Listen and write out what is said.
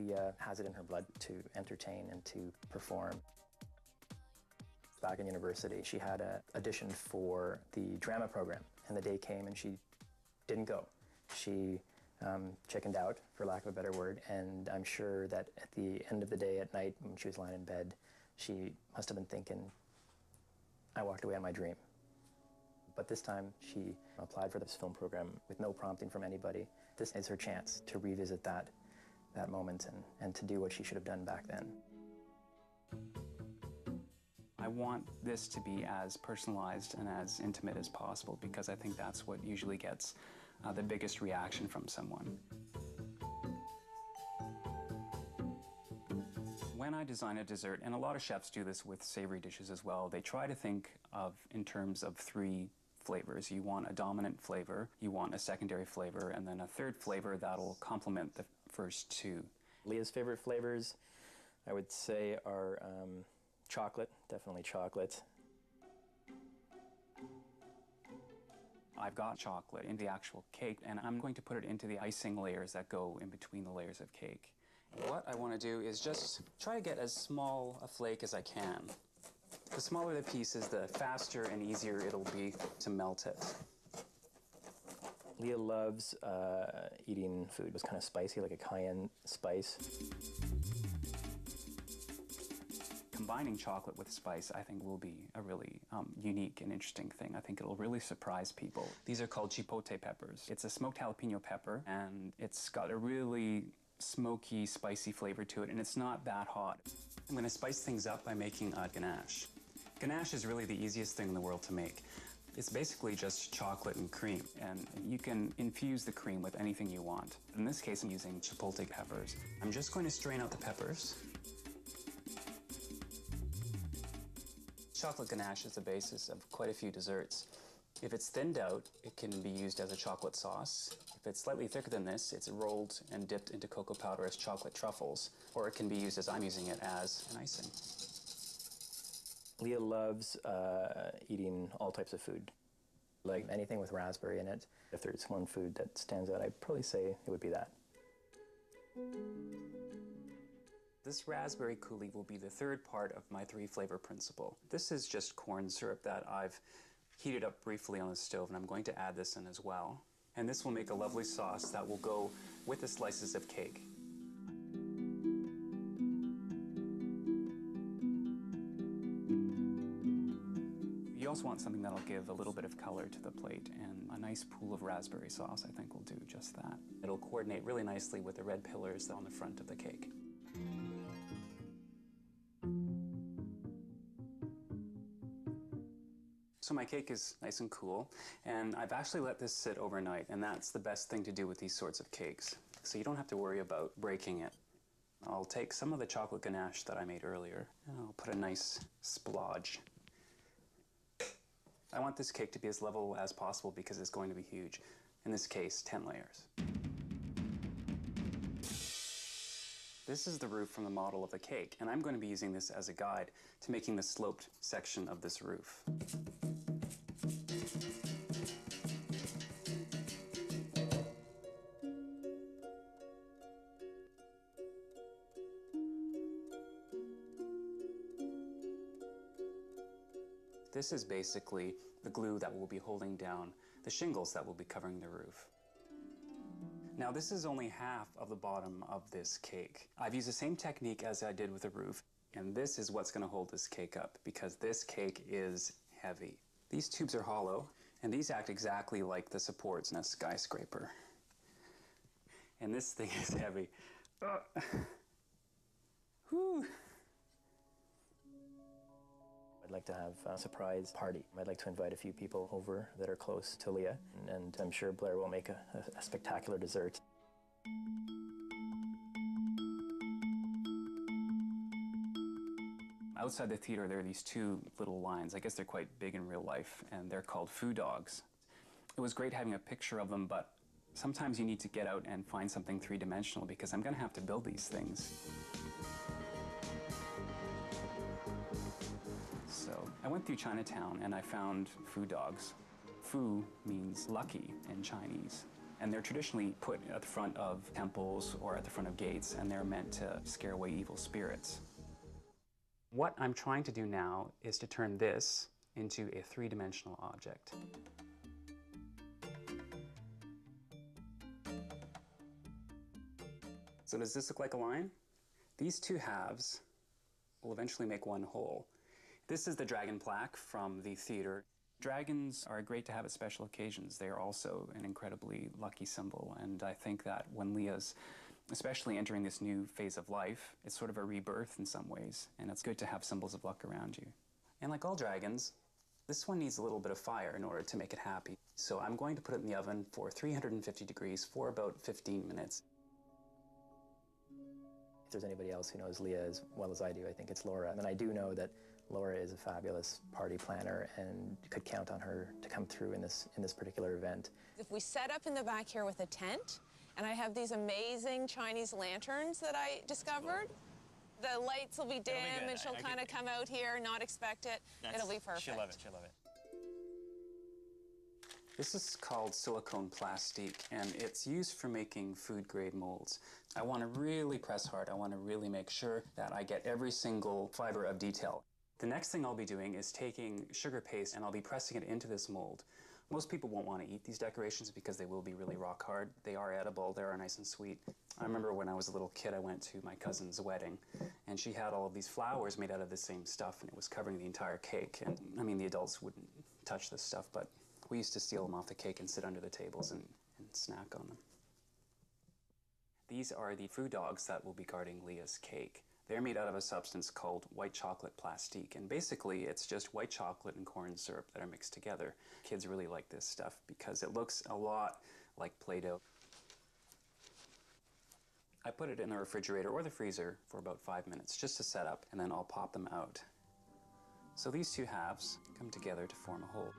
Leah has it in her blood to entertain and to perform. Back in university, she had an audition for the drama program, and the day came and she didn't go. She chickened out, for lack of a better word, and I'm sure that at the end of the day, at night, when she was lying in bed, she must have been thinking, I walked away on my dream. But this time, she applied for this film program with no prompting from anybody. This is her chance to revisit that moment and to do what she should have done back then. I want this to be as personalized and as intimate as possible because I think that's what usually gets the biggest reaction from someone. When I design a dessert, and a lot of chefs do this with savory dishes as well, they try to think of in terms of 3 flavors. You want a dominant flavor, you want a secondary flavor, and then a third flavor that'll complement the first 2. Leah's favorite flavors, I would say, are chocolate, definitely chocolate. I've got chocolate in the actual cake, and I'm going to put it into the icing layers that go in between the layers of cake. What I want to do is just try to get as small a flake as I can. The smaller the pieces, the faster and easier it'll be to melt it. Leah loves eating food. It was kind of spicy, like a cayenne spice. Combining chocolate with spice, I think, will be a really unique and interesting thing. I think it'll really surprise people. These are called chipotle peppers. It's a smoked jalapeno pepper, and it's got a really smoky, spicy flavor to it, and it's not that hot. I'm going to spice things up by making a ganache. Ganache is really the easiest thing in the world to make. It's basically just chocolate and cream, and you can infuse the cream with anything you want. In this case, I'm using chipotle peppers. I'm just going to strain out the peppers. Chocolate ganache is the basis of quite a few desserts. If it's thinned out, it can be used as a chocolate sauce. If it's slightly thicker than this, it's rolled and dipped into cocoa powder as chocolate truffles, or it can be used as I'm using it as an icing. Leah loves eating all types of food, like anything with raspberry in it. If there's one food that stands out, I'd probably say it would be that. This raspberry coulis will be the 3rd part of my 3-flavor principle. This is just corn syrup that I've heated up briefly on the stove, and I'm going to add this in as well. And this will make a lovely sauce that will go with the slices of cake. You also want something that'll give a little bit of color to the plate, and a nice pool of raspberry sauce I think will do just that. It'll coordinate really nicely with the red pillars on the front of the cake. So my cake is nice and cool, and I've actually let this sit overnight, and that's the best thing to do with these sorts of cakes. So you don't have to worry about breaking it. I'll take some of the chocolate ganache that I made earlier, and I'll put a nice splodge. I want this cake to be as level as possible because it's going to be huge. In this case, 10 layers. This is the roof from the model of the cake, and I'm going to be using this as a guide to making the sloped section of this roof. This is basically the glue that will be holding down the shingles that will be covering the roof. Now this is only half of the bottom of this cake. I've used the same technique as I did with the roof, and this is what's going to hold this cake up because this cake is heavy. These tubes are hollow, and these act exactly like the supports in a skyscraper. And this thing is heavy. Whew. I'd like to have a surprise party. I'd like to invite a few people over that are close to Leah, and I'm sure Blair will make a spectacular dessert. Outside the theater, there are these 2 little lines. I guess they're quite big in real life, and they're called food dogs. It was great having a picture of them, but sometimes you need to get out and find something 3-dimensional because I'm going to have to build these things. So I went through Chinatown and I found food dogs. Fu means lucky in Chinese. And they're traditionally put at the front of temples or at the front of gates, and they're meant to scare away evil spirits. What I'm trying to do now is to turn this into a three-dimensional object. So does this look like a line? These two halves will eventually make one whole. This is the dragon plaque from the theater. Dragons are great to have at special occasions. They are also an incredibly lucky symbol, and I think that when Leah's especially entering this new phase of life, it's sort of a rebirth in some ways, and it's good to have symbols of luck around you. And like all dragons, this one needs a little bit of fire in order to make it happy. So I'm going to put it in the oven for 350 degrees for about 15 minutes. If there's anybody else who knows Leah as well as I do, I think it's Laura. And I do know that Laura is a fabulous party planner and could count on her to come through in this particular event. If we set up in the back here with a tent, and I have these amazing Chinese lanterns that I discovered, the lights will be dim and she'll kind of come out here, not expect it. It'll be perfect. She'll love it, she'll love it. This is called silicone plastique, and it's used for making food-grade molds. I want to really press hard. I want to really make sure that I get every single fiber of detail. The next thing I'll be doing is taking sugar paste and I'll be pressing it into this mold. Most people won't want to eat these decorations because they will be really rock hard. They are edible, they are nice and sweet. I remember when I was a little kid, I went to my cousin's wedding, and she had all of these flowers made out of the same stuff, and it was covering the entire cake. And I mean, the adults wouldn't touch this stuff, but we used to steal them off the cake and sit under the tables and snack on them. These are the food dogs that will be guarding Leah's cake. They're made out of a substance called white chocolate plastique, and basically it's just white chocolate and corn syrup that are mixed together. Kids really like this stuff because it looks a lot like Play-Doh. I put it in the refrigerator or the freezer for about 5 minutes just to set up, and then I'll pop them out. So these two halves come together to form a whole.